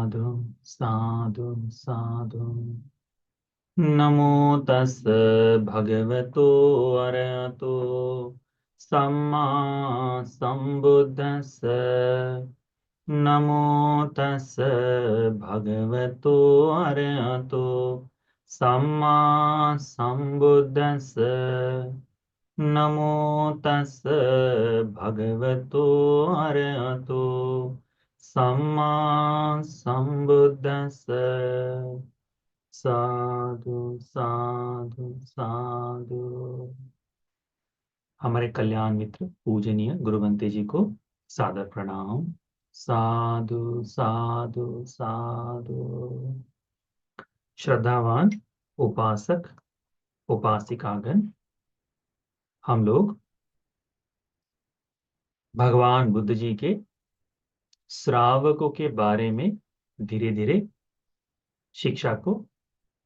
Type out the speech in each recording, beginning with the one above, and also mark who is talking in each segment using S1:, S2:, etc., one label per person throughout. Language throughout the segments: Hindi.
S1: साधु साधु साधु। नमो तस् भगवतो अरहतो सम्मा सम्बुद्धस्स। नमो तस् भगवतो अरहतो सम्मा सम्बुद्धस्स। नमो तस् भगवतो अरहतो सम्मा सम्बुद्धस्स। साधु साधु साधु। हमारे कल्याण मित्र पूजनीय गुरुवंते जी को सादर प्रणाम। साधु साधु साधु। श्रद्धावान उपासक उपासिकागण, हम लोग भगवान बुद्ध जी के श्रावकों के बारे में धीरे धीरे शिक्षा को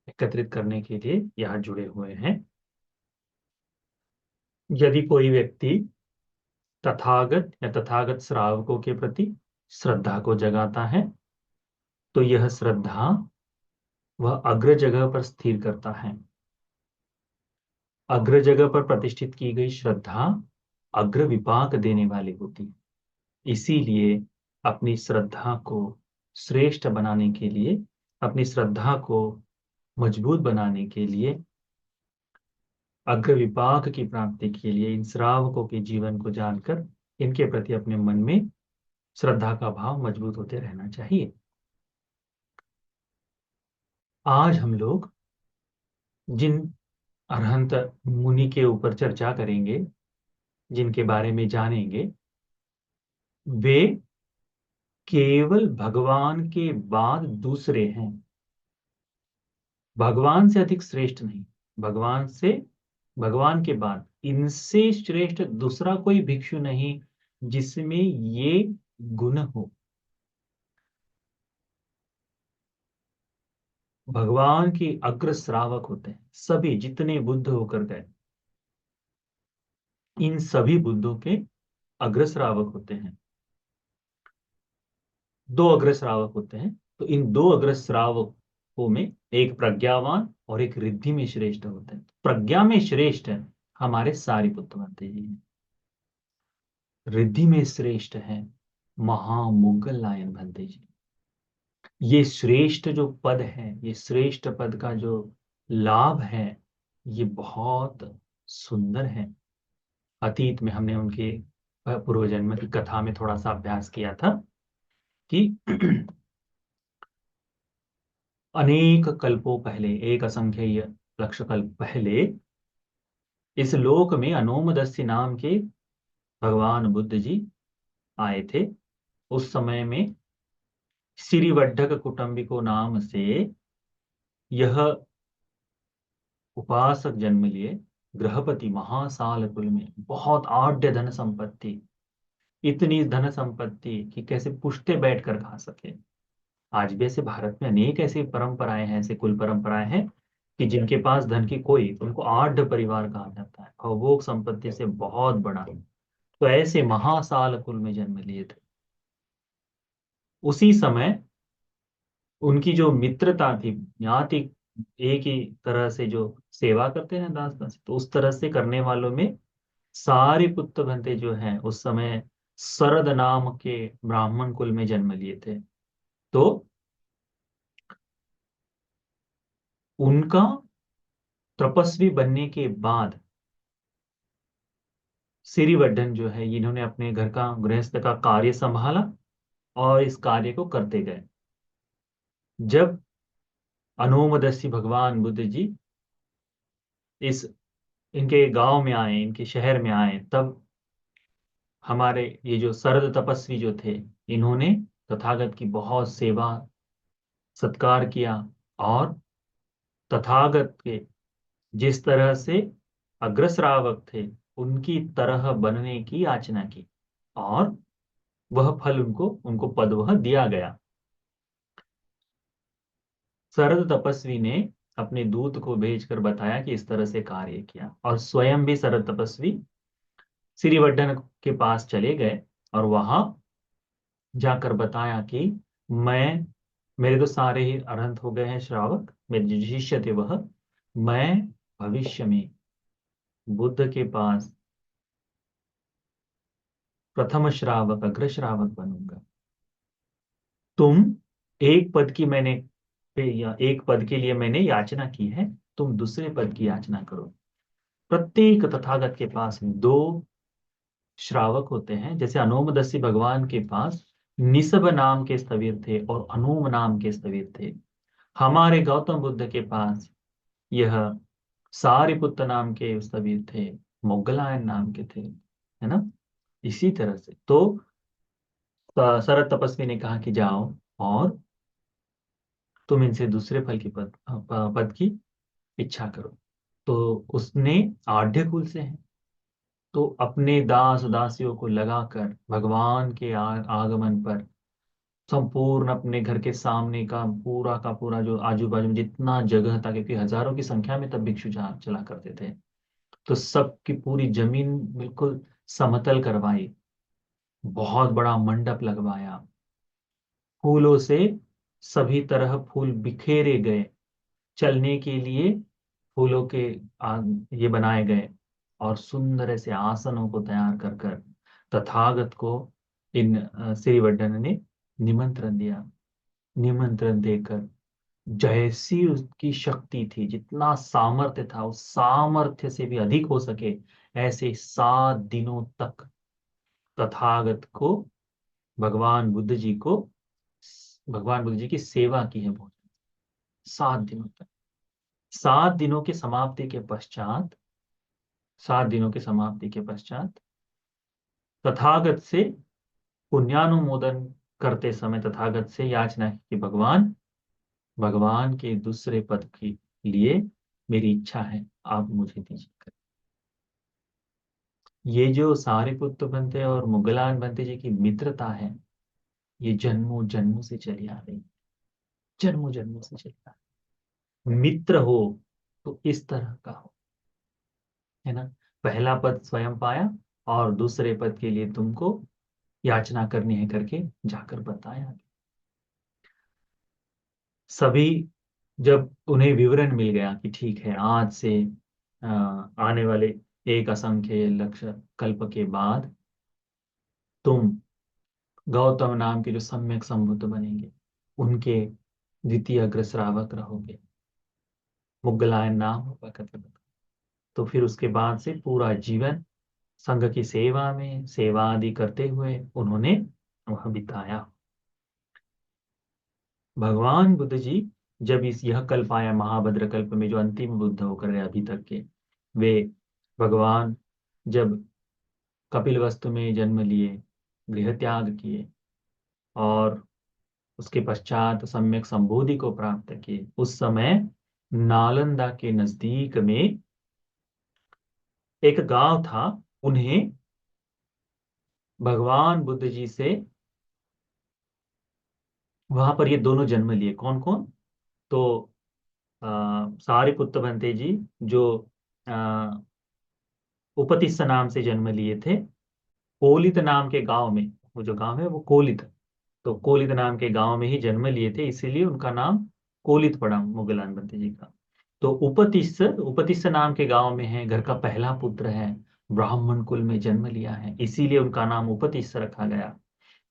S1: एकत्रित करने के लिए यहाँ जुड़े हुए हैं। यदि कोई व्यक्ति तथागत या तथागत श्रावकों के प्रति श्रद्धा को जगाता है तो यह श्रद्धा वह अग्र जगह पर स्थिर करता है। अग्र जगह पर प्रतिष्ठित की गई श्रद्धा अग्र विपाक देने वाली होती है। इसीलिए अपनी श्रद्धा को श्रेष्ठ बनाने के लिए, अपनी श्रद्धा को मजबूत बनाने के लिए, अग्र विपाक की प्राप्ति के लिए इन श्रावकों के जीवन को जानकर इनके प्रति अपने मन में श्रद्धा का भाव मजबूत होते रहना चाहिए। आज हम लोग जिन अरहंत मुनि के ऊपर चर्चा करेंगे, जिनके बारे में जानेंगे, वे केवल भगवान के बाद दूसरे हैं। भगवान से अधिक श्रेष्ठ नहीं, भगवान के बाद इनसे श्रेष्ठ दूसरा कोई भिक्षु नहीं जिसमें ये गुण हो। भगवान के अग्र श्रावक होते हैं सभी, जितने बुद्ध होकर गए इन सभी बुद्धों के अग्र श्रावक होते हैं। दो अग्र श्रावक होते हैं, तो इन दो अग्र श्रावकों में एक प्रज्ञावान और एक रिद्धि में श्रेष्ठ होते हैं। प्रज्ञा में श्रेष्ठ है हमारे सारिपुत्र भंते जी हैं। रिद्धि में श्रेष्ठ है महामोगल लायन भंते जी। ये श्रेष्ठ जो पद है, ये श्रेष्ठ पद का जो लाभ है, ये बहुत सुंदर है। अतीत में हमने उनके पूर्व जन्म की कथा में थोड़ा सा अभ्यास किया था कि अनेक कल्पों पहले, एक असंख्य लक्ष कल्प पहले, इस लोक में अनोमदस्यु नाम के भगवान बुद्ध जी आए थे। उस समय में सिरिवड्ढक कुटुंबिको नाम से यह उपासक जन्म लिए। गृहपति महासाल कुल में बहुत आढ़ धन संपत्ति, इतनी धन संपत्ति कि कैसे पुश्ते बैठकर खा सके। आज भी ऐसे भारत में अनेक ऐसी परंपराएं हैं, ऐसे कुल परंपराएं हैं कि जिनके पास धन की कोई, उनको आढ़ परिवार कहा जाता है और वो संपत्ति से बहुत बड़ा। तो ऐसे महासाल कुल में जन्म लिए थे। उसी समय उनकी जो मित्रता थी, ज्ञाति एक ही तरह से जो सेवा करते हैं दास दासी, तो उस तरह से करने वालों में सारे पुत्र भंते जो हैं उस समय शरद नाम के ब्राह्मण कुल में जन्म लिए थे। तो उनका तपस्वी बनने के बाद सिरिवर्धन जो है, इन्होंने अपने घर का गृहस्थ का कार्य संभाला और इस कार्य को करते गए। जब अनोमदस्यु भगवान बुद्ध जी इस इनके गांव में आए, इनके शहर में आए, तब हमारे ये जो शरद तपस्वी जो थे, इन्होंने तथागत की बहुत सेवा सत्कार किया और तथागत के जिस तरह से अग्रश्रावक थे उनकी तरह बनने की याचना की और वह फल उनको उनको पद वह दिया गया। शरद तपस्वी ने अपने दूत को भेजकर बताया कि इस तरह से कार्य किया, और स्वयं भी शरद तपस्वी सिरिवर्धन के पास चले गए और वहां जाकर बताया कि मैं मेरे तो सारे ही अनंत हो गए हैं श्रावक, मेरे जो शिष्य थे वह, मैं भविष्य में बुद्ध के पास प्रथम श्रावक, अग्र श्रावक बनूंगा। तुम एक पद की मैंने या एक पद के लिए मैंने याचना की है, तुम दूसरे पद की याचना करो। प्रत्येक तथागत के पास दो श्रावक होते हैं। जैसे अनोमदस्सी भगवान के पास निसब नाम के स्थविर थे और अनोम नाम के स्थविर थे। हमारे गौतम बुद्ध के पास यह सारिपुत्र नाम के स्थविर थे, मोगलायन नाम के थे, है ना। इसी तरह से तो शरत तपस्वी ने कहा कि जाओ और तुम इनसे दूसरे फल की पद की इच्छा करो। तो उसने आढ़्य कुल से है, तो अपने दास दासियों को लगाकर भगवान के आगमन पर संपूर्ण अपने घर के सामने का पूरा जो आजू बाजू में जितना जगह था, क्योंकि हजारों की संख्या में तब भिक्षु जहाँ चला करते थे, तो सबकी पूरी जमीन बिल्कुल समतल करवाई, बहुत बड़ा मंडप लगवाया, फूलों से सभी तरह फूल बिखेरे गए, चलने के लिए फूलों के आ, ये बनाए गए, और सुंदर ऐसे आसनों को तैयार कर कर तथागत को इन श्रीवर्धन ने निमंत्रण दिया। निमंत्रण देकर जैसी उसकी शक्ति थी, जितना सामर्थ्य था, उस सामर्थ्य से भी अधिक हो सके, ऐसे 7 दिनों तक तथागत को, भगवान बुद्ध जी को, भगवान बुद्ध जी की सेवा की है भोजन, 7 दिनों तक। 7 दिनों की समाप्ति के पश्चात, 7 दिनों की समाप्ति के पश्चात तथागत से पुण्यानुमोदन करते समय तथागत से याचना है कि भगवान, भगवान के दूसरे पद के लिए मेरी इच्छा है, आप मुझे दीजिए। ये जो सारिपुत्र बनते और मुगलान बनते जी की मित्रता है, ये जन्मों जन्मों से चली आ रही, जन्मों जन्मों से चली आ रही। मित्र हो तो इस तरह का हो, है ना। पहला पद स्वयं पाया और दूसरे पद के लिए तुमको याचना करनी है करके जाकर बताया। सभी जब उन्हें विवरण मिल गया कि ठीक है, आज से आने वाले एक असंख्य लक्ष्य कल्प के बाद तुम गौतम नाम के जो सम्यक संबुद्ध बनेंगे, उनके द्वितीय अग्र श्रावक रहोगे, मुगलायन नाम होगा कथन। तो फिर उसके बाद से पूरा जीवन संघ की सेवा में, सेवा आदि करते हुए उन्होंने वह बिताया। भगवान बुद्ध जी जब इस यह कल्प आया, महाभद्र कल्प में जो अंतिम बुद्ध होकर गए अभी तक के, वे भगवान जब कपिलवस्तु में जन्म लिए, गृह त्याग किए और उसके पश्चात सम्यक संबोधि को प्राप्त किए, उस समय नालंदा के नजदीक में एक गांव था। उन्हें भगवान बुद्ध जी से वहां पर ये दोनों जन्म लिए। कौन कौन? तो सारिपुत्र भंते जी, जो उपतिस्स नाम से जन्म लिए थे, कोलित नाम के गांव में, वो जो गांव है वो कोलित, तो कोलित नाम के गांव में ही जन्म लिए थे, इसीलिए उनका नाम कोलित पड़ा मुगलान बंते जी का। तो उपतिस्स, उपतिस्स नाम के गांव में है, घर का पहला पुत्र है, ब्राह्मण कुल में जन्म लिया है, इसीलिए उनका नाम उपतिस्स रखा गया।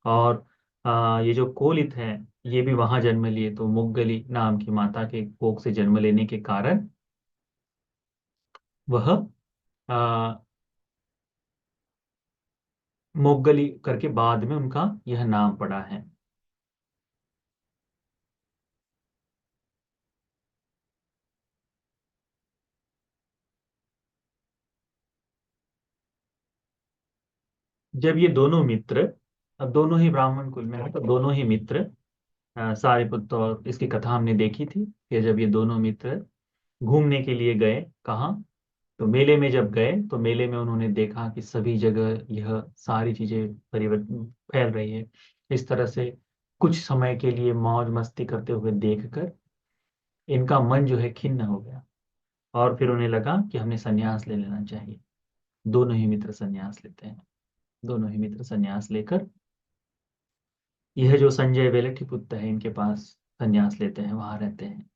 S1: और ये जो कोलित है, ये भी वहां जन्म लिए, तो मुगली नाम की माता के कोख से जन्म लेने के कारण वह मोगली करके बाद में उनका यह नाम पड़ा है। जब ये दोनों मित्र, अब दोनों ही ब्राह्मण कुल में है, तो दोनों ही मित्र, सारिपुत्र, और इसकी कथा हमने देखी थी कि जब ये दोनों मित्र घूमने के लिए गए, कहाँ, तो मेले में जब गए, तो मेले में उन्होंने देखा कि सभी जगह यह सारी चीजें परिवर्तन फैल रही है। इस तरह से कुछ समय के लिए मौज मस्ती करते हुए देखकर इनका मन जो है खिन्न हो गया, और फिर उन्हें लगा कि हमें संन्यास ले लेना चाहिए। दोनों ही मित्र संन्यास लेते हैं। दोनों ही मित्र संन्यास लेकर, यह जो संजय वेलठी पुत्र है, इनके पास संन्यास लेते हैं, वहां रहते हैं।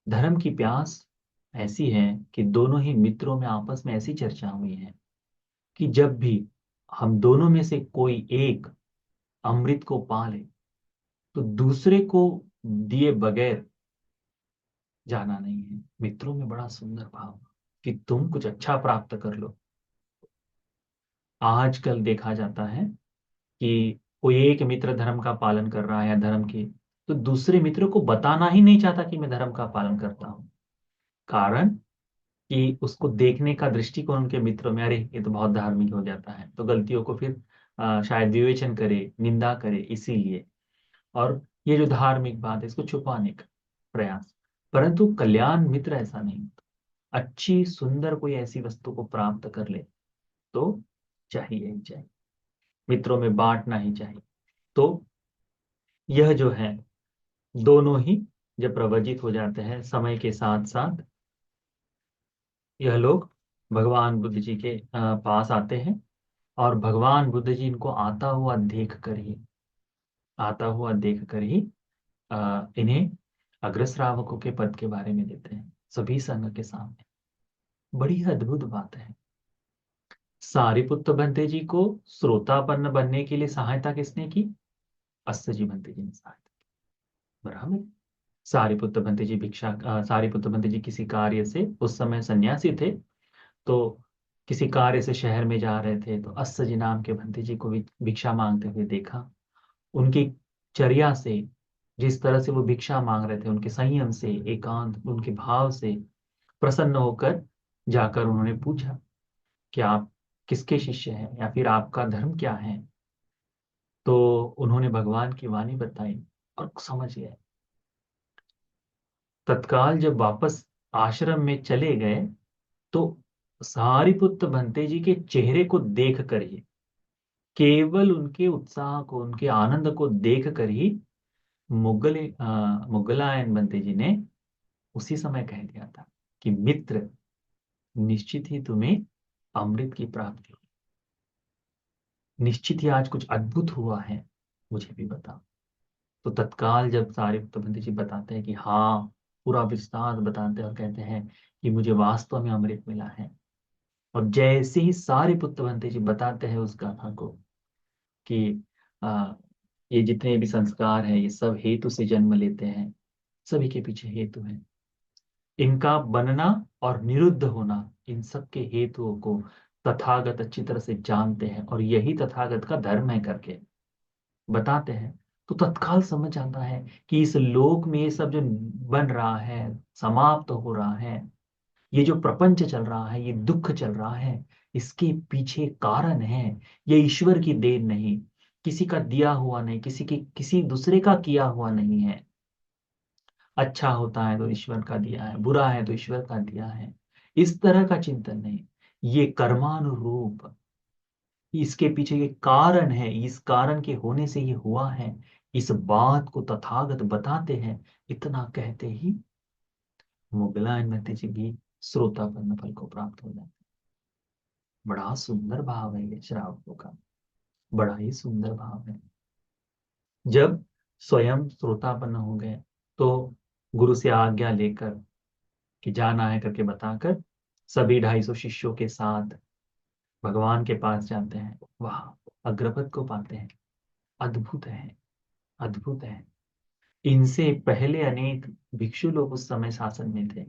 S1: धर्म की प्यास ऐसी है कि दोनों ही मित्रों में आपस में ऐसी चर्चा हुई है कि जब भी हम दोनों में से कोई एक अमृत को पा ले तो दूसरे को दिए बगैर जाना नहीं है। मित्रों में बड़ा सुंदर भाव कि तुम कुछ अच्छा प्राप्त कर लो। आजकल देखा जाता है कि कोई एक मित्र धर्म का पालन कर रहा है या धर्म की, तो दूसरे मित्र को बताना ही नहीं चाहता कि मैं धर्म का पालन करता हूं। कारण कि उसको देखने का दृष्टिकोण उनके मित्रों में, अरे ये तो बहुत धार्मिक हो जाता है, तो गलतियों को फिर शायद विवेचन करे, निंदा करे, इसीलिए। और ये जो धार्मिक बात है इसको छुपाने का प्रयास। परंतु कल्याण मित्र ऐसा नहीं होता। अच्छी सुंदर कोई ऐसी वस्तु को प्राप्त कर ले तो चाहिए ही चाहिए, मित्रों में बांटना ही चाहिए। तो यह जो है, दोनों ही जब प्रवजित हो जाते हैं समय के साथ साथ, यह लोग भगवान बुद्ध जी के पास आते हैं। और भगवान बुद्ध जी इनको आता हुआ देख कर ही इन्हें अग्रश्रावकों के पद के बारे में देते हैं सभी संघ के सामने। बड़ी अद्भुत बात है। सारिपुत्र बंते जी को श्रोतापन्न बनने के लिए सहायता किसने की? अस्सजी बंते जी ने सहायता की। बराबर। सारिपुत्र बंते जी किसी कार्य से, उस समय सन्यासी थे, तो किसी कार्य से शहर में जा रहे थे, तो अस्सजी नाम के बंते जी को भिक्षा मांगते हुए देखा। उनकी चर्या से, जिस तरह से वो भिक्षा मांग रहे थे, उनके संयम से, एकांत उनके भाव से प्रसन्न होकर जाकर उन्होंने पूछा कि आप किसके शिष्य हैं या फिर आपका धर्म क्या है। तो उन्होंने भगवान की वाणी बताई और समझ गए। तत्काल जब वापस आश्रम में चले गए तो सारिपुत्र भंते जी के चेहरे को देख कर ही, केवल उनके उत्साह को, उनके आनंद को देख कर ही मुगलायन बंते जी ने उसी समय कह दिया था कि मित्र, निश्चित ही तुम्हें अमृत की प्राप्ति हो, निश्चित ही आज कुछ अद्भुत हुआ है, मुझे भी बताओ। तो तत्काल जब सारिपुत्र बंते जी बताते हैं कि हाँ, पूरा विस्तार बताते हैं और कहते हैं कि मुझे वास्तव में अमृत मिला है। और जैसे ही सारिपुत्र बंते जी बताते हैं उस गाथा को कि आ, ये जितने भी संस्कार हैं ये सब हेतु से जन्म लेते हैं, सभी के पीछे हेतु है। इनका बनना और निरुद्ध होना, इन सब के हेतुओं को तथागत अच्छी तरह से जानते हैं और यही तथागत का धर्म है करके बताते हैं। तो तत्काल समझ आता है कि इस लोक में ये सब जो बन रहा है, समाप्त हो रहा है, ये जो प्रपंच चल रहा है, ये दुख चल रहा है, इसके पीछे कारण है। ये ईश्वर की देन नहीं, किसी का दिया हुआ नहीं, किसी दूसरे का किया हुआ नहीं है। अच्छा होता है तो ईश्वर का दिया है, बुरा है तो ईश्वर का दिया है, इस तरह का चिंतन नहीं। ये कर्मानुरूप, इसके पीछे ये कारण है, इस कारण के होने से ये हुआ है, इस बात को तथागत बताते हैं। इतना कहते ही मुगलायन मते जी भी श्रोतापन्न फल को प्राप्त हो जाते। बड़ा सुंदर भाव है ये श्रावकों का, बड़ा ही सुंदर भाव है। जब स्वयं श्रोतापन्न हो गए तो गुरु से आज्ञा लेकर कि जाना है करके बताकर सभी 250 शिष्यों के साथ भगवान के पास जाते हैं। वहां अग्रपद को पाते हैं। अद्भुत है, अद्भुत है। इनसे पहले अनेक भिक्षु लोग उस समय शासन में थे,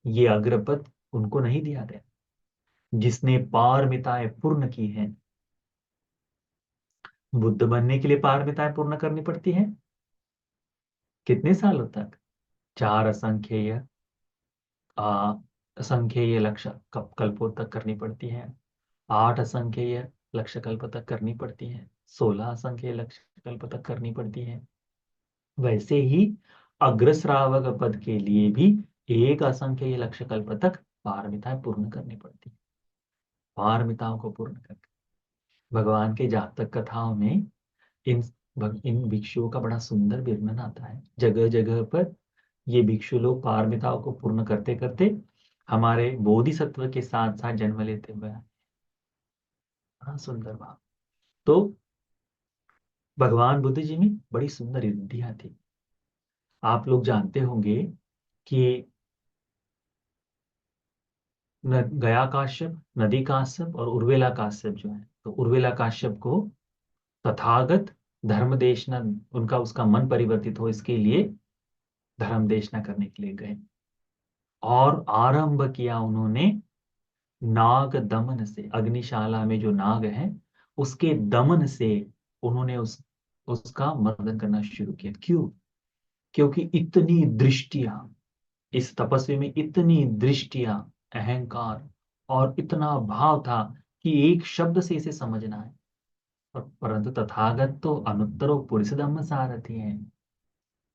S1: ये अग्रपद उनको नहीं दिया गया। जिसने पारमिताएं पूर्ण की हैं, बुद्ध बनने के लिए पारमिताएं पूर्ण करनी पड़ती हैं कितने सालों तक? 4 असंख्येय आ असंख्येय लक्ष्य कल्पों तक करनी पड़ती है। 8 असंख्येय लक्ष्य कल्प तक करनी पड़ती है। 16 असंख्येय लक्ष्य कल्प तक करनी पड़ती है। वैसे ही अग्रश्रावक पद के लिए भी एक असंख्येय लक्ष्य कल्प तक पारमिताएं पूर्ण करनी पड़ती है। पारमिताओं को पूर्ण करके भगवान के जातक कथाओं में इन इन भिक्षुओं का बड़ा सुंदर वर्णन आता है। जगह जगह पर ये भिक्षु लोग पारमिताओं को पूर्ण करते करते हमारे बोधिसत्व के साथ साथ जन्म लेते हुए आए। बड़ा सुंदर भाव। तो भगवान बुद्ध जी में बड़ी सुंदर रिद्धियां थी। आप लोग जानते होंगे कि गया काश्यप, नदी काश्यप और उर्वेला काश्यप जो है, तो उर्वेला काश्यप को तथागत धर्म देशना, उनका उसका मन परिवर्तित हो इसके लिए धर्म देशना करने के लिए गए, और आरंभ किया उन्होंने नाग दमन से। अग्निशाला में जो नाग है उसके दमन से उन्होंने उसका मर्दन करना शुरू किया। क्यों? क्योंकि इतनी दृष्टियां, इस तपस्वी में इतनी दृष्टियां, अहंकार और इतना भाव था कि एक शब्द से इसे समझना है। परंतु तथागत तो अनुत्तरो पुरुष धम्म सारथी हैं।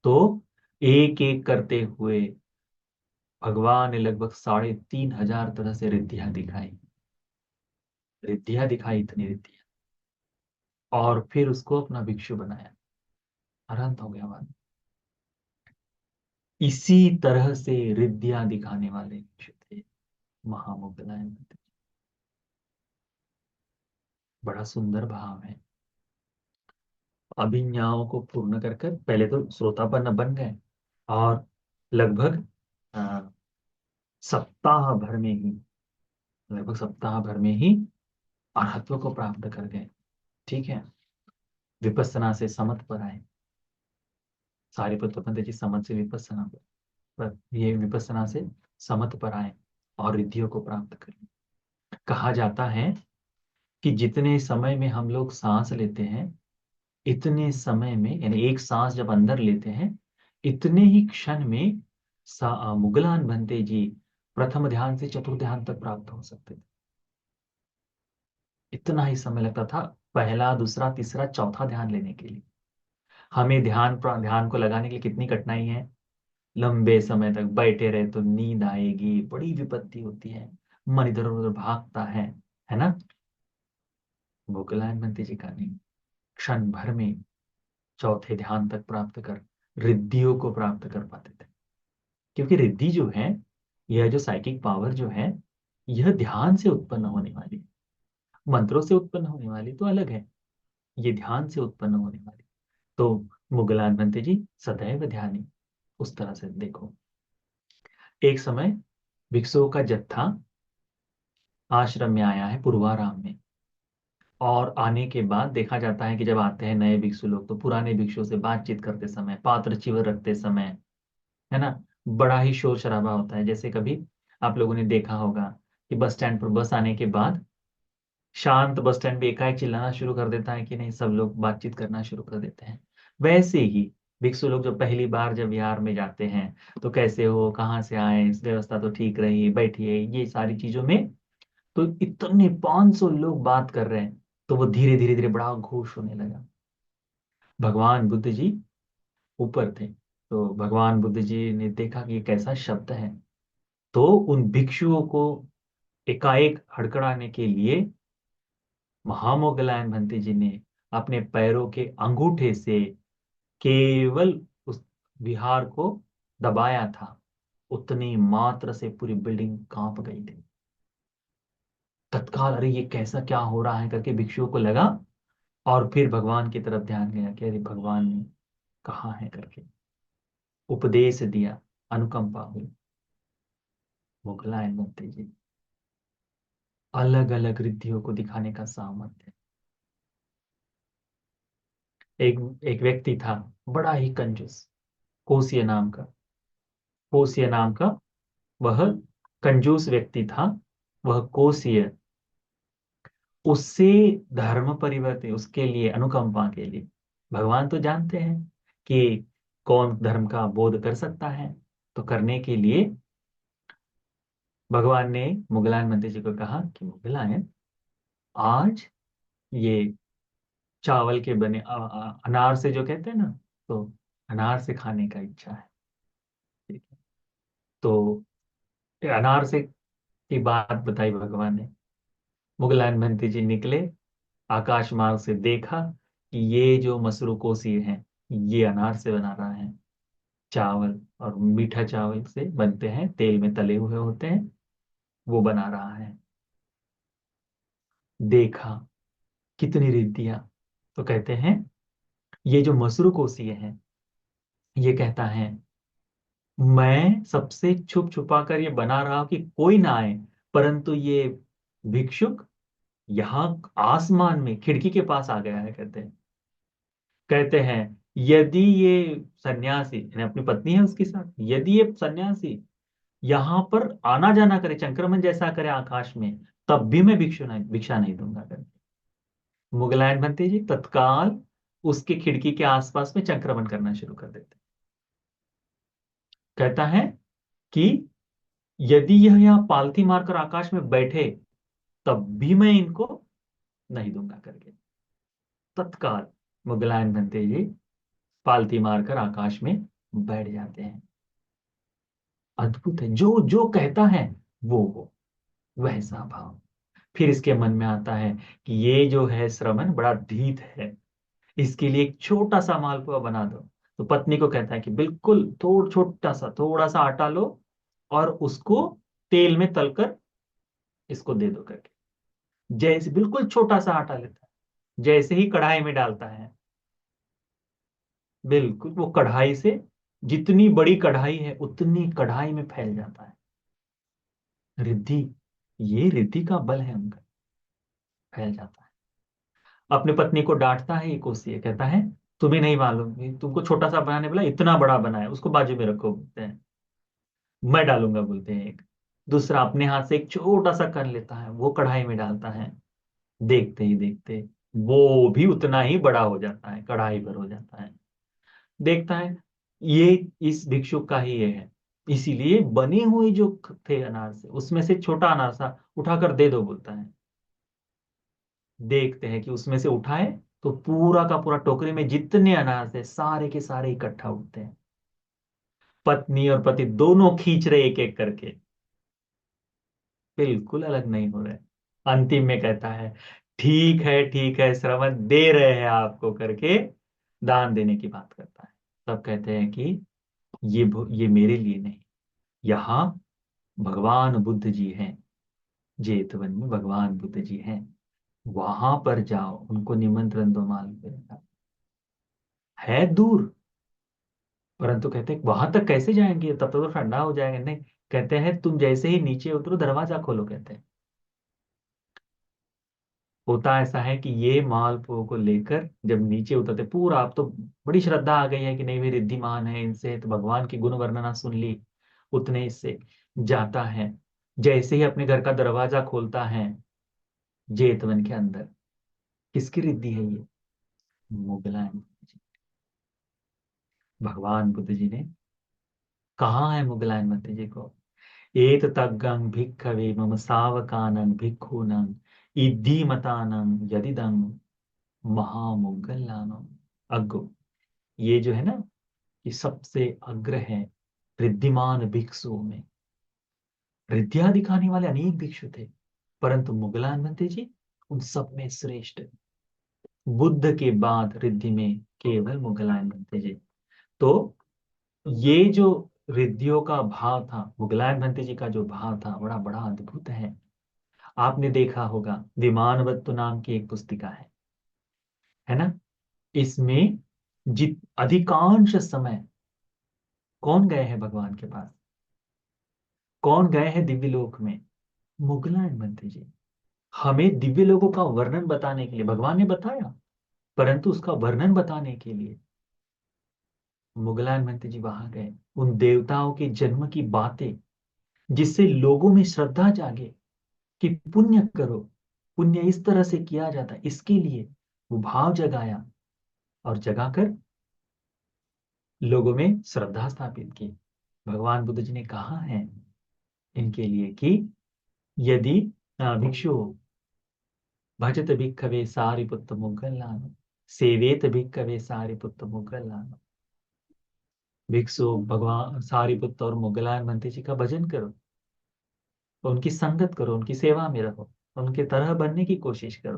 S1: तो एक एक करते हुए भगवान ने लगभग 3,500 तरह से रिद्धियां दिखाई, रिद्धियां दिखाई, इतनी रिद्धियां, और फिर उसको अपना भिक्षु बनाया। अनंत हो गया बात। इसी तरह से रिद्धियां दिखाने वाले भिक्षु थे महामोगलायन। बड़ा सुंदर भाव है। अभिज्ञाओं को पूर्ण कर कर पहले तो श्रोतापन्न बन गए, और लगभग अ, सप्ताह भर में ही, लगभग सप्ताह भर में ही अरहत्व को प्राप्त कर गए। ठीक है। विपස්සना से समत पर आए। सारिपुत्र पंडित जी समत से विपස්සना पर, ये विपස්සना से समत पर आए और रिद्धियों को प्राप्त कर लिए। कहा जाता है कि जितने समय में हम लोग सांस लेते हैं, इतने समय में, यानी एक सांस जब अंदर लेते हैं, इतने ही क्षण में मुगलान बनते जी प्रथम ध्यान से चतुर्थ ध्यान तक प्राप्त हो सकते थे। इतना ही समय लगता था पहला, दूसरा, तीसरा, चौथा ध्यान लेने के लिए। हमें ध्यान को लगाने के लिए कितनी कठिनाई है। लंबे समय तक बैठे रहे तो नींद आएगी, बड़ी विपत्ति होती है, मन इधर उधर भागता है ना। मुगलायन बनते जी का नहीं, क्षण भर में चौथे ध्यान तक प्राप्त कर रिद्धियों को प्राप्त कर पाते थे। क्योंकि रिद्धि जो है, यह जो साइकिक पावर जो है, यह ध्यान से उत्पन्न होने वाली है। मंत्रों से उत्पन्न होने वाली तो अलग है, ये ध्यान से उत्पन्न होने वाली। तो मुगलान बनते जी सदैव ध्यानी। उस तरह से देखो, एक समय भिक्षुओं का जत्था आश्रम में आया है, पूर्वाराम में। और आने के बाद देखा जाता है कि जब आते हैं नए भिक्षु लोग, तो पुराने भिक्षुओं से बातचीत करते समय, पात्र चिवर रखते समय, है ना, बड़ा ही शोर शराबा होता है। जैसे कभी आप लोगों ने देखा होगा कि बस स्टैंड पर बस आने के बाद शांत बस स्टैंड पे एकाएक चिल्लाना शुरू कर देता है कि नहीं, सब लोग बातचीत करना शुरू कर देते हैं। वैसे ही भिक्षु लोग जब पहली बार जब बिहार में जाते हैं, तो कैसे हो, कहाँ से आए, इस व्यवस्था तो ठीक रही, बैठिए, ये सारी चीजों में, तो इतने 500 लोग बात कर रहे हैं, तो वो धीरे धीरे धीरे बड़ा घोष होने लगा। भगवान बुद्ध जी ऊपर थे, तो भगवान बुद्ध जी ने देखा कि ये कैसा शब्द है। तो उन भिक्षुओं को एकाएक हड़कड़ाने के लिए महामोगलायन भंते जी ने अपने पैरों के अंगूठे से केवल उस विहार को दबाया था। उतनी मात्र से पूरी बिल्डिंग कांप गई थी। तत्काल अरे ये कैसा, क्या हो रहा है करके भिक्षुओं को लगा, और फिर भगवान की तरफ ध्यान गया कि अरे भगवान ने कहा है करके उपदेश दिया, अनुकंपा हुई। मुगलायन भंते जी अलग अलग रिद्धियों को दिखाने का सामर्थ्य। एक एक व्यक्ति था, बड़ा ही कंजूस, कोसिया नाम का, कोसिया नाम का वह कंजूस व्यक्ति था। वह कोसिय, उससे धर्म परिवर्तन, उसके लिए अनुकंपा के लिए, भगवान तो जानते हैं कि कौन धर्म का बोध कर सकता है, तो करने के लिए भगवान ने मुगलायन मंत्री जी को कहा कि मुगलायन, आज ये चावल के बने अनार से जो कहते हैं ना, तो अनार से खाने का इच्छा है। ठीक है। तो अनार से की बात बताई भगवान ने। मुगलायन मंत्री जी निकले, आकाश मार्ग से देखा कि ये जो मसरू कोसी है, ये अनार से बना रहा है। चावल, और मीठा चावल से बनते हैं, तेल में तले हुए होते हैं, वो बना रहा है। देखा कितनी रिद्धियां। तो कहते हैं ये जो मसरू कोसी है, ये कहता है, मैं सबसे छुप छुपा कर ये बना रहा हूं कि कोई ना आए, परंतु ये भिक्षुक यहाँ आसमान में खिड़की के पास आ गया है। कहते हैं यदि ये सन्यासी, यानी अपनी पत्नी है उसके साथ, यदि ये सन्यासी यहाँ पर आना जाना करे, संक्रमण जैसा करे आकाश में, तब भी मैं भिक्षा नहीं दूंगा करके मुगलायन बनते जी तत्काल उसके खिड़की के आसपास में संक्रमण करना शुरू कर देते। कहता है कि यदि यह यहाँ पालथी मारकर आकाश में बैठे, तब भी मैं इनको नहीं दूंगा करके तत्काल मुगलायन बनते जी पालथी मारकर आकाश में बैठ जाते हैं। अद्भुत है, जो जो कहता है वो हो, वैसा भाव। फिर इसके मन में आता है कि ये जो है श्रवण बड़ा ढीठ है, इसके लिए एक छोटा सा मालपुआ बना दो। तो पत्नी को कहता है कि बिल्कुल थोड़ा सा आटा लो और उसको तेल में तलकर इसको दे दो करके। जैसे बिल्कुल छोटा सा आटा लेता है, जैसे ही कढ़ाई में डालता है, बिल्कुल वो कढ़ाई से, जितनी बड़ी कढ़ाई है उतनी कढ़ाई में फैल जाता है। रिद्धि, ये रिद्धि का बल है उनका, फैल जाता है। अपनी पत्नी को डांटता है, ये कोसती है, कहता है तुम्हें नहीं मालूम, ये तुमको छोटा सा बनाने बोला, इतना बड़ा बनाया, उसको बाजू में रखो बोलते हैं। मैं डालूंगा बोलते हैं एक। दूसरा अपने हाथ से एक छोटा सा कर लेता है, वो कढ़ाई में डालता है। देखते ही देखते वो भी उतना ही बड़ा हो जाता है, कढ़ाई भर हो जाता है। देखता है ये इस भिक्षुक का ही ये है, इसीलिए बने हुए जो थे अनार से, उसमें से छोटा अनार सा उठाकर दे दो बोलता है। देखते हैं कि उसमें से उठाए तो पूरा का पूरा टोकरी में जितने अनाज है सारे के सारे इकट्ठा उठते हैं। पत्नी और पति दोनों खींच रहे एक एक करके, बिल्कुल अलग नहीं हो रहे। अंतिम में कहता है ठीक है श्रवण दे रहे हैं आपको करके दान देने की बात करता है। तब कहते हैं कि ये मेरे लिए नहीं, यहाँ भगवान बुद्ध जी हैं, जेतवन में भगवान बुद्ध जी हैं, वहां पर जाओ, उनको निमंत्रण दो। मालूम है दूर, परंतु कहते हैं वहां तक कैसे जाएंगे, तब तक तो ठंडा हो जाएगा। नहीं, कहते हैं तुम जैसे ही नीचे उतरो दरवाजा खोलो, कहते हैं। होता ऐसा है कि ये मालपुओं को लेकर जब नीचे उतरते, पूरा अब तो बड़ी श्रद्धा आ गई है कि नहीं वे रिद्धिमान है, इनसे तो भगवान की गुण वर्णना सुन ली, उतने इससे जाता है। जैसे ही अपने घर का दरवाजा खोलता है, जेतवन के अंदर किसकी रिद्धि है ये? मुगलान जी। भगवान बुद्ध जी ने कहा है मुगलायन मते जी को, एत तग्गं भिक्खवे मम सावकानं भिक्खूनं इद्धि यदिदं महामुगल्लानं। अग्गो, ये जो है ना, ये सबसे अग्र है रिद्धिमान भिक्षुओं में। रिद्धियां दिखाने वाले अनेक भिक्षु थे, परंतु मुगलान बनते जी उन सब में श्रेष्ठ। बुद्ध के बाद रिद्धि में केवल मुगलायन बनते जी। तो ये जो रिद्धियों का भाव था, मुगलायन बनते जी का जो भाव था, बड़ा बड़ा अद्भुत है। आपने देखा होगा विमानवत्तु नाम की एक पुस्तिका है ना, इसमें जित अधिकांश समय कौन गए हैं भगवान के पास, कौन गए हैं दिव्य लोक में? मुगलायन बनते जी। हमें दिव्य लोकों का वर्णन बताने के लिए भगवान ने बताया, परंतु उसका वर्णन बताने के लिए मुगलायन बनते जी वहां गए। उन देवताओं के जन्म की बातें, जिससे लोगों में श्रद्धा जागे कि पुण्य करो, पुण्य इस तरह से किया जाता है, इसके लिए वो भाव जगाया, और जगाकर लोगों में श्रद्धा स्थापित की। भगवान बुद्ध जी ने कहा है इनके लिए कि यदि भिक्षु भजत भिक्खवे सारिपुत्त मुगल्लान, सेवेत भिक्खवे सारिपुत्त मुगल्लान। भिक्षु भगवान सारिपुत्त और मुगलान बनते जी का भजन करो, उनकी संगत करो, उनकी सेवा में रहो, उनके तरह बनने की कोशिश करो।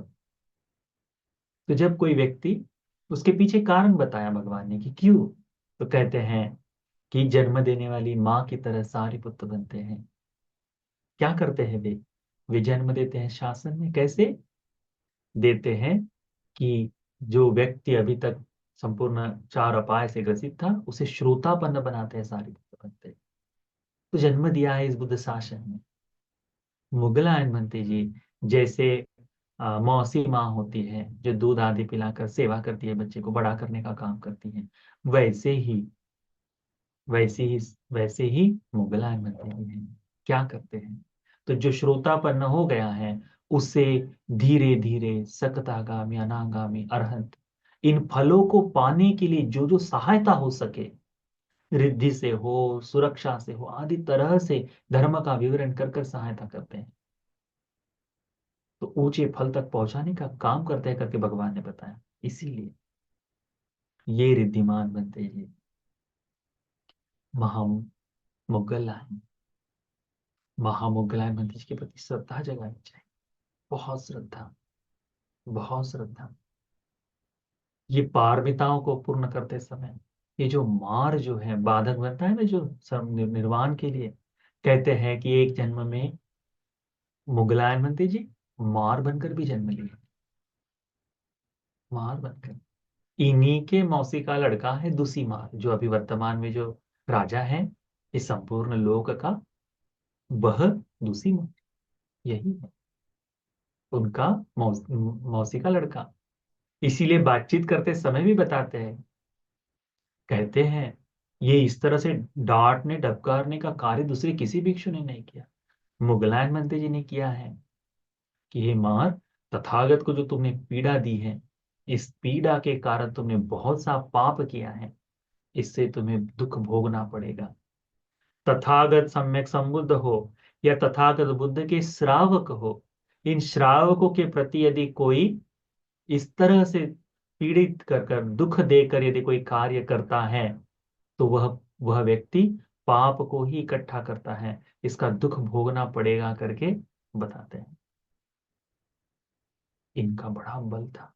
S1: तो जब कोई व्यक्ति, उसके पीछे कारण बताया भगवान ने कि क्यों, तो कहते हैं कि जन्म देने वाली माँ की तरह सारे पुत्र बनते हैं। क्या करते हैं वे जन्म देते हैं शासन में। कैसे देते हैं कि जो व्यक्ति अभी तक संपूर्ण चार अपाय से ग्रसित था, उसे श्रोतापन्न बनाते हैं सारिपुत्र बनते। तो जन्म दिया है इस बुद्ध शासन में। मुगलायन बनते जी, जैसे मौसी माँ होती है जो दूध आदि पिलाकर सेवा करती है, बच्चे को बड़ा करने का काम करती है, वैसे ही वैसे ही वैसे ही मुगलायन बनते भी हैं। क्या करते हैं? तो जो श्रोतापन्न हो गया है, उसे धीरे धीरे सकतागामी, अनागामी, अरहंत, इन फलों को पाने के लिए जो जो सहायता हो सके, रिद्धि से हो, सुरक्षा से हो, आदि तरह से धर्म का विवरण कर कर सहायता करते हैं। तो ऊंचे फल तक पहुंचाने का काम करते हैं करके भगवान ने बताया। इसीलिए ये रिद्धिमान बनते हैं महामुगलायन। महामुगलायन बनते के प्रति श्रद्धा जगानी चाहिए। बहुत श्रद्धा, बहुत श्रद्धा। ये पारमिताओं को पूर्ण करते समय ये जो मार जो है बाधक बनता है ना, जो निर्वाण के लिए, कहते हैं कि एक जन्म में मुगलायन बनते जी मार बनकर भी जन्म लिया। मार बनकर, इन्हीं के मौसी का लड़का है दूसी मार, जो अभी वर्तमान में जो राजा है इस संपूर्ण लोक का, वह दूसी मार यही है, उनका मौसी का लड़का। इसीलिए बातचीत करते समय भी बताते हैं, कहते हैं ये इस तरह से डांटने डबकारने का कार्य दूसरे किसी भिक्षु ने नहीं किया, मुगलायन मंत्री जी ने किया है। कि हे मार, तथागत को जो तुमने पीड़ा दी है, इस पीड़ा के कारण तुमने बहुत सा पाप किया है, इससे तुम्हें दुख भोगना पड़ेगा। तथागत सम्यक संबुद्ध हो या तथागत बुद्ध के श्रावक हो, इन श्रावकों के प्रति यदि कोई इस तरह से पीड़ित कर कर दुख देकर यदि कोई कार्य करता है, तो वह व्यक्ति पाप को ही इकट्ठा करता है, इसका दुख भोगना पड़ेगा करके बताते हैं। इनका बड़ा बल था।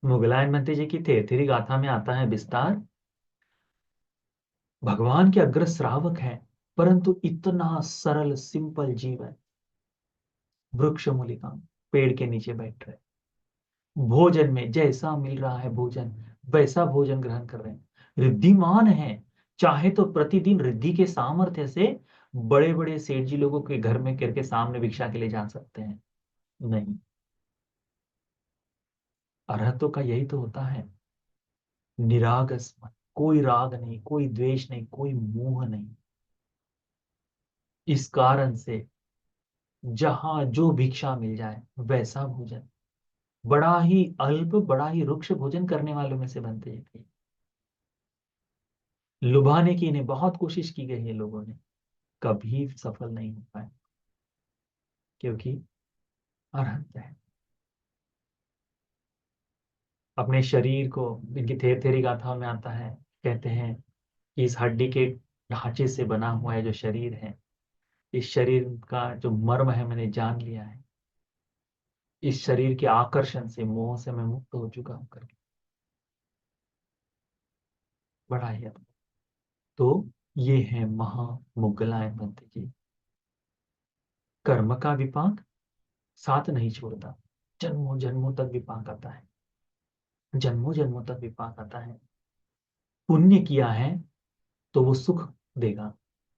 S1: मुगलायन मंत्री जी की तेरथी गाथा में आता है विस्तार, भगवान के अग्र श्रावक है, परंतु इतना सरल सिंपल जीवन, वृक्ष मूलिका, पेड़ के नीचे बैठ रहे, भोजन में जैसा मिल रहा है भोजन वैसा भोजन ग्रहण कर रहे हैं, रिद्धिमान है, चाहे तो प्रतिदिन रिद्धि के सामर्थ्य से बड़े बड़े सेठ जी लोगों के घर में करके सामने भिक्षा के लिए जा सकते हैं। नहीं, अरहतों का यही तो होता है, निरागस मन, कोई राग नहीं, कोई द्वेष नहीं, कोई मोह नहीं। इस कारण से जहां जो भिक्षा मिल जाए वैसा भोजन, बड़ा ही अल्प, बड़ा ही रुक्ष भोजन करने वालों में से बनते हैं। लुभाने की इन्हें बहुत कोशिश की गई है लोगों ने, कभी सफल नहीं हो पाए, क्योंकि अरहंत है। अपने शरीर को, इनकी थेरी गाथाओं में आता है, कहते हैं कि इस हड्डी के ढांचे से बना हुआ है जो शरीर है, इस शरीर का जो मर्म है मैंने जान लिया है, इस शरीर के आकर्षण से, मोह से मैं मुक्त हो चुका हूं करके, बड़ा ही अद्भुत। तो ये है महामुगलायन पंत जी। कर्म का विपाक साथ नहीं छोड़ता, जन्मों जन्मों तक विपाक आता है, जन्मों जन्मों तक विपाक आता है। पुण्य किया है तो वो सुख देगा,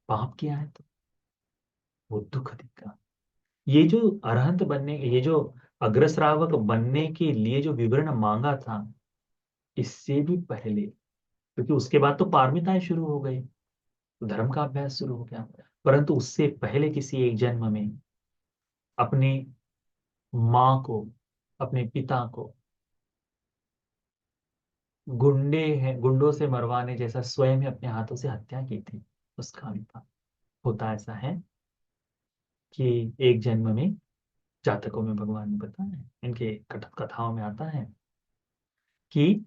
S1: पाप किया है तो वो दुख देगा। ये जो अरहंत बनने, ये जो अग्रश्रावक बनने के लिए जो विवरण मांगा था, इससे भी पहले, क्योंकि उसके बाद तो पारमिताएं शुरू हो गई, धर्म का अभ्यास शुरू हो गया, परंतु उससे पहले किसी एक जन्म में अपनी माँ को, अपने पिता को गुंडों से मरवाने जैसा स्वयं ही अपने हाथों से हत्या की थी, उसका भी पाप होता। ऐसा है कि एक जन्म में, जातकों में भगवान ने बताया है, इनके कथाओं में आता है कि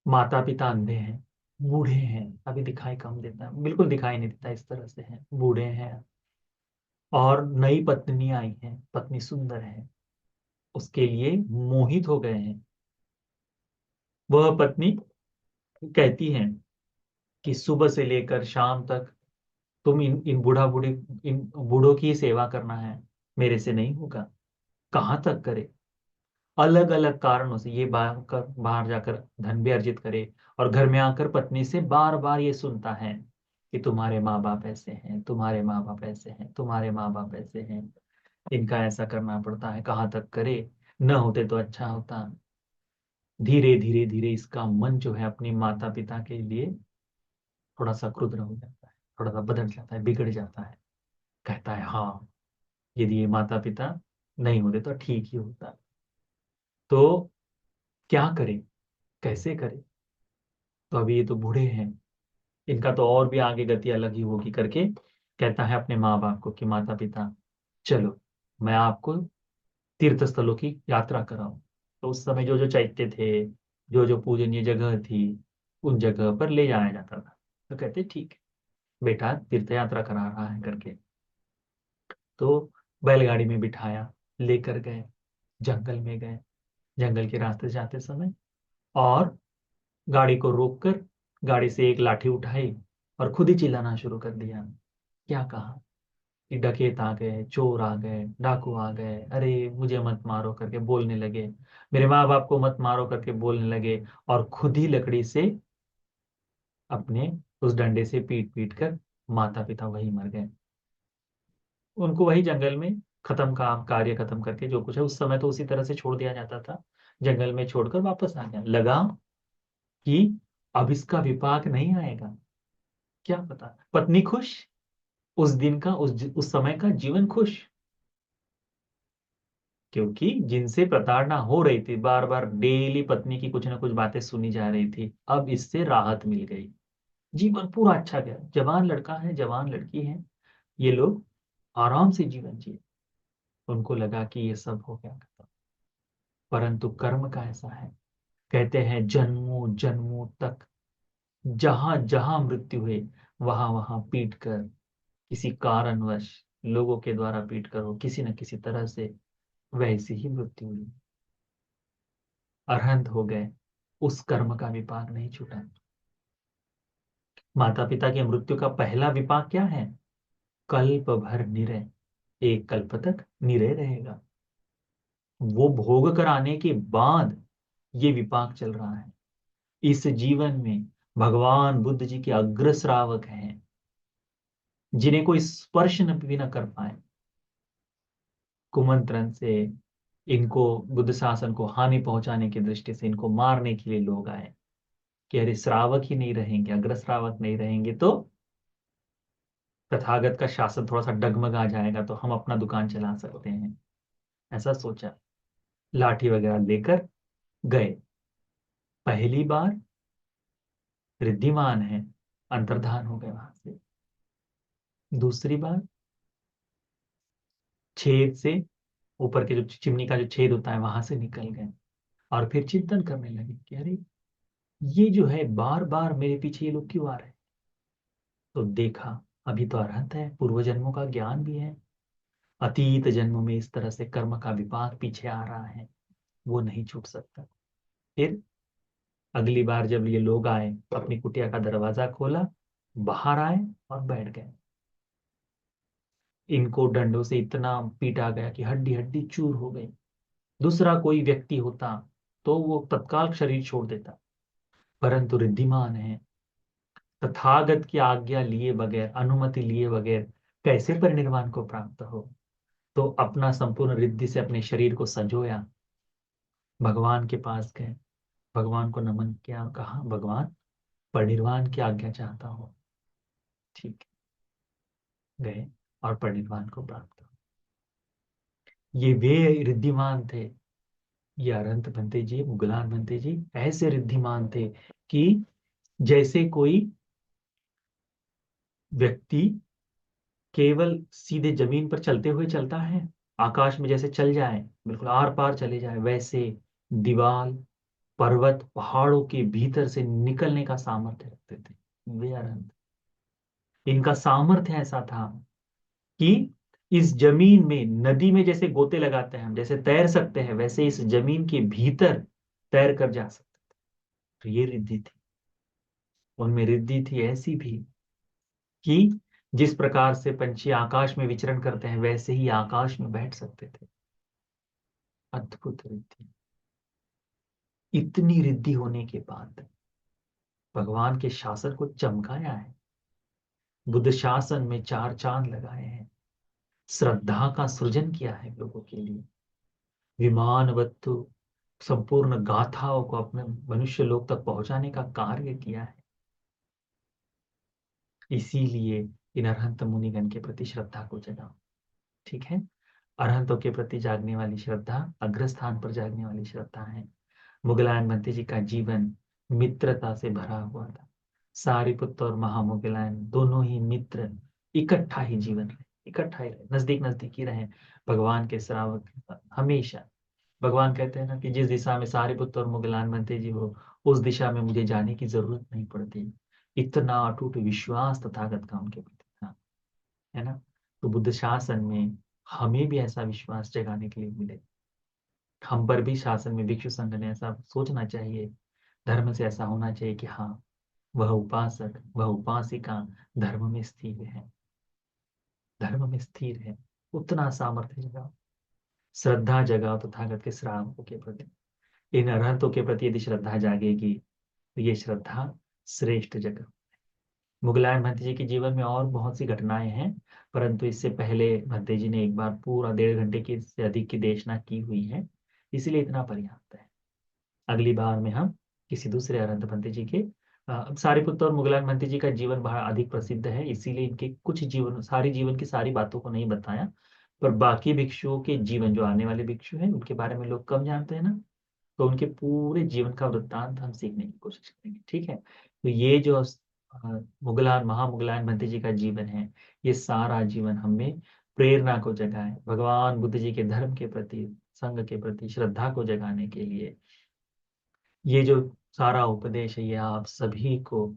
S1: माता पिता अंधे हैं, बूढ़े हैं, अभी दिखाई कम देता है, बिल्कुल दिखाई नहीं देता, इस तरह से है, बूढ़े हैं, और नई पत्नी आई है, पत्नी सुंदर है, उसके लिए मोहित हो गए हैं। वह पत्नी कहती है कि सुबह से लेकर शाम तक तुम इन इन बूढ़ों की ही सेवा करना है, मेरे से नहीं होगा, कहाँ तक करे। अलग अलग कारणों से ये बाहर जाकर धन भी अर्जित करे, और घर में आकर पत्नी से बार बार ये सुनता है कि तुम्हारे माँ बाप ऐसे हैं, तुम्हारे माँ बाप ऐसे हैं, तुम्हारे माँ बाप ऐसे हैं, इनका ऐसा करना पड़ता है, कहाँ तक करे, न होते तो अच्छा होता। धीरे धीरे धीरे इसका मन जो है अपने माता पिता के लिए थोड़ा सा क्रुद्ध हो जाता है, थोड़ा सा बदल जाता है, बिगड़ जाता है। कहता है हाँ, यदि ये माता पिता नहीं होते तो ठीक ही होता। तो क्या करे, कैसे करे? तो अभी ये तो बूढ़े हैं, इनका तो और भी आगे गति अलग ही होगी करके कहता है अपने माँ बाप को कि माता पिता चलो, मैं आपको तीर्थ स्थलों की यात्रा कराऊं। तो उस समय जो जो चैत्य थे, जो जो पूजनीय जगह थी, उन जगह पर ले जाया जाता था। तो कहते ठीक है बेटा, तीर्थ यात्रा करा रहा है करके। तो बैलगाड़ी में बिठाया, लेकर गए, जंगल में गए। जंगल के रास्ते जाते समय और गाड़ी को रोककर गाड़ी से एक लाठी उठाई और खुद ही चिल्लाना शुरू कर दिया। क्या कहा कि डकैत आ गए, चोर आ गए, डाकू आ गए, अरे मुझे मत मारो करके बोलने लगे, मेरे माँ बाप को मत मारो करके बोलने लगे, और खुद ही लकड़ी से अपने उस डंडे से पीट पीट कर माता पिता वही मर गए। उनको वही जंगल में खत्म, काम कार्य खत्म करके जो कुछ है उस समय तो उसी तरह से छोड़ दिया जाता था, जंगल में छोड़कर वापस आ गया। लगा कि अब इसका विपाक नहीं आएगा, क्या पता, पत्नी खुश, उस दिन का उस समय का जीवन खुश, क्योंकि जिनसे प्रताड़ना हो रही थी, बार बार डेली पत्नी की कुछ ना कुछ बातें सुनी जा रही थी, अब इससे राहत मिल गई। जीवन पूरा अच्छा गया, जवान लड़का है, जवान लड़की है, ये लोग आराम से जीवन जिए। उनको लगा कि ये सब हो गया खत्म। परंतु कर्म का ऐसा है, कहते हैं जन्मों जन्मों तक जहां जहां मृत्यु हुए, वहां वहां पीट कर, किसी कारणवश लोगों के द्वारा पीट कर हो, किसी न किसी तरह से वैसी ही मृत्यु हुई, अरहंत हो गए, उस कर्म का विपाक नहीं छूटा। माता पिता की मृत्यु का पहला विपाक क्या है? कल्प भर निरय, एक कल्प तक निरय रहेगा। वो भोग कर आने के बाद ये विपाक चल रहा है। इस जीवन में भगवान बुद्ध जी के अग्र श्रावक हैं, जिन्हें कोई स्पर्श न भी न कर पाए, कुमंत्रण से इनको, बुद्ध शासन को हानि पहुंचाने की दृष्टि से इनको मारने के लिए लोग आए कि अरे श्रावक ही नहीं रहेंगे, अग्र श्रावक नहीं रहेंगे तो तथागत का शासन थोड़ा सा डगमगा जाएगा, तो हम अपना दुकान चला सकते हैं। ऐसा सोचा, लाठी वगैरह लेकर गए। पहली बार रिद्धिमान है, अंतर्धान हो गए वहां से। दूसरी बार छेद से, ऊपर के जो चिमनी का जो छेद होता है वहां से निकल गए, और फिर चिंतन करने लगे कि अरे ये जो है बार बार मेरे पीछे ये लोग क्यों आ रहे हैं। तो देखा, अभी तो अरहंत है, पूर्व जन्मों का ज्ञान भी है, अतीत जन्म में इस तरह से कर्म का विपाक पीछे आ रहा है, वो नहीं छूट सकता। फिर अगली बार जब ये लोग आए, अपनी कुटिया का दरवाजा खोला, बाहर आए और बैठ गए। इनको डंडों से इतना पीटा गया कि हड्डी हड्डी चूर हो गई। दूसरा कोई व्यक्ति होता तो वो तत्काल शरीर छोड़ देता, परंतु रिद्धिमान है, तथागत की आज्ञा लिए बगैर, अनुमति लिए बगैर कैसे परिनिर्वाण को प्राप्त हो। तो अपना संपूर्ण रिद्धि से अपने शरीर को संजोया, भगवान के पास गए, भगवान को नमन किया और कहा भगवान परिनिर्वाण की आज्ञा चाहता हूँ। ठीक है, गए और परिनिर्वाण को प्राप्त हो। ये वे रिद्धिमान थे, ये अरहंत बनते जी, मुगलान बनते जी ऐसे रिद्धिमान थे कि जैसे कोई व्यक्ति केवल सीधे जमीन पर चलते हुए चलता है, आकाश में जैसे चल जाए, बिल्कुल आर पार चले जाए, वैसे दीवाल, पर्वत, पहाड़ों के भीतर से निकलने का सामर्थ्य रखते थे वे अरहंत। इनका सामर्थ्य ऐसा था कि इस जमीन में, नदी में जैसे गोते लगाते हैं हम, जैसे तैर सकते हैं, वैसे इस जमीन के भीतर तैर कर जा सकते। तो ये रिद्धि थी, उनमें रिद्धि थी ऐसी भी कि जिस प्रकार से पंछी आकाश में विचरण करते हैं, वैसे ही आकाश में बैठ सकते थे। अद्भुत रिद्धि। इतनी रिद्धि होने के बाद भगवान के शासन को चमकाया है, बुद्ध शासन में 4 चांद लगाए हैं, श्रद्धा का सृजन किया है लोगों के लिए, विमानवत्तु संपूर्ण गाथाओं को अपने मनुष्य लोक तक पहुंचाने का कार्य किया है। इसीलिए इन अरहंत मुनिगण के प्रति श्रद्धा को जगाओ। ठीक है, अरहंतों के प्रति जागने वाली श्रद्धा अग्रस्थान पर जागने वाली श्रद्धा है। मुगलायन भंते जी का जीवन मित्रता से भरा हुआ था। सारिपुत्र और महामुगलायन दोनों ही मित्र इकट्ठा ही जीवन रहे, इकट्ठा ही रहे, नजदीक नजदीक ही रहे भगवान के श्रावक के साथ हमेशा। भगवान कहते हैं ना कि जिस दिशा में सारिपुत्र और मुगलायन भंते जी हो, उस दिशा में मुझे जाने की जरूरत नहीं पड़ती। इतना अटूट विश्वास तथागत का उनके प्रति था, है ना। तो बुद्ध शासन में हमें भी ऐसा विश्वास जगाने के लिए मिले। हम पर भी शासन में भिक्षु संघ ने ऐसा सोचना चाहिए, धर्म से ऐसा होना चाहिए कि हाँ, वह उपासक वह उपासिका धर्म में स्थिर है, धर्म में स्थिर है। उतना सामर्थ्य जगाओ, श्रद्धा जगाओ तथागत के श्रावकों के प्रति। इन अरहतों के प्रति यदि श्रद्धा जागेगी तो ये श्रद्धा श्रेष्ठ जगह। मुगलायन भंते जी के जीवन में और बहुत सी घटनाएं हैं, परंतु इससे पहले भंते जी ने एक बार पूरा 1.5 घंटे की से अधिक की देशना की हुई है, इसलिए इतना पर्याप्त है। अगली बार में हम किसी दूसरे अरहंत भंते जी के सारिपुत्र और मुगलायन भंते जी का जीवन बड़ा अधिक प्रसिद्ध है, इसीलिए इनके कुछ जीवन सारी जीवन की सारी बातों को नहीं बताया। पर बाकी भिक्षुओं के जीवन, जो आने वाले भिक्षु हैं उनके बारे में लोग कम जानते हैं ना, तो उनके पूरे जीवन का वृत्तांत हम सीखने की कोशिश करेंगे। ठीक है, तो ये जो मुगलान महामुगलायन भंते जी का जीवन है, ये सारा जीवन हमें प्रेरणा को जगाए, भगवान बुद्ध जी के धर्म के प्रति, संघ के प्रति श्रद्धा को जगाने के लिए। ये जो सारा उपदेश है, ये आप सभी को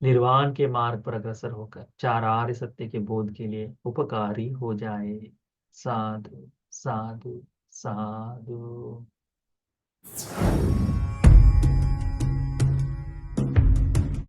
S1: निर्वाण के मार्ग पर अग्रसर होकर 4 आर्य सत्य के बोध के लिए उपकारी हो जाए। साधु साधु साधु।